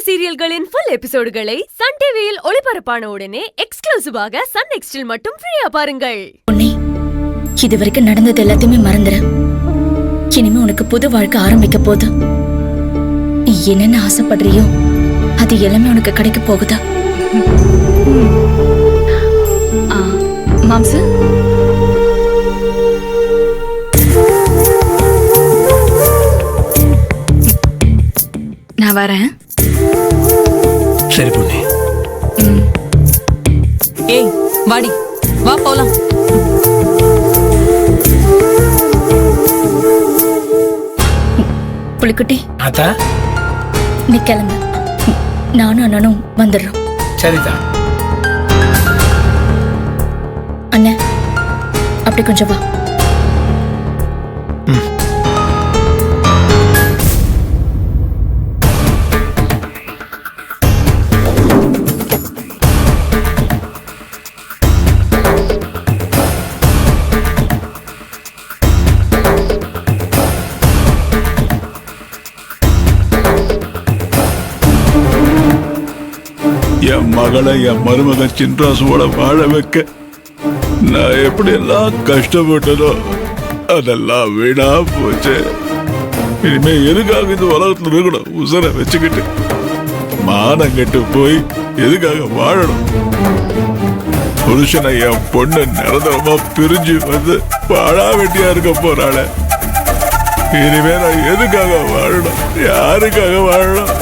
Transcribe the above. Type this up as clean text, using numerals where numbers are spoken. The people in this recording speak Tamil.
சீரியல்களின் ஃபுல் எபிசோடுகளை சன் டிவியில் ஒளிபரப்பான உடனே எக்ஸ்க்ளூசிவாக சன் நெக்ஸ்டில் மட்டும் ஃப்ரீயா பாருங்கள். உன்னை இதுவரைக்கும் நடந்தது எல்லாத்தையுமே மறந்துரு. இனிமே உனக்கு புது வாழ்க்கை ஆரம்பிக்க போகுது. நீ என்னென்ன ஆசைப்படுறியோ அது எல்லாமே உனக்கு கிடைக்க போகுதா? மாம்சு, நான் வரேன். சரி பொண்ணு. ஏய் வாடி, வா போலாம். புலிக்குட்டி, ஆத்தா நீ கிளம்பு. நானும் அண்ணனும் வந்துடுறோம். சரிதா. அண்ணன் அப்படி கொஞ்சம் வா. என் மகளை என் மருமகன் சின்ராசுவோட வாழ வைக்க நான் எப்படி எல்லாம் கஷ்டப்பட்டதோ அதெல்லாம் வீணா போச்சு. இனிமே எதுக்காக இந்த உலகத்துல இருக்கணும்? உசரை வச்சுக்கிட்டு மானம் கெட்டு போய் எதுக்காக வாழணும்? புருஷனை என் பொண்ணு நிரந்தரமா பிரிஞ்சு வந்து வாழா வெட்டியா இருக்க போறாள. இனிமே நான் எதுக்காக வாழணும்? யாருக்காக வாழணும்?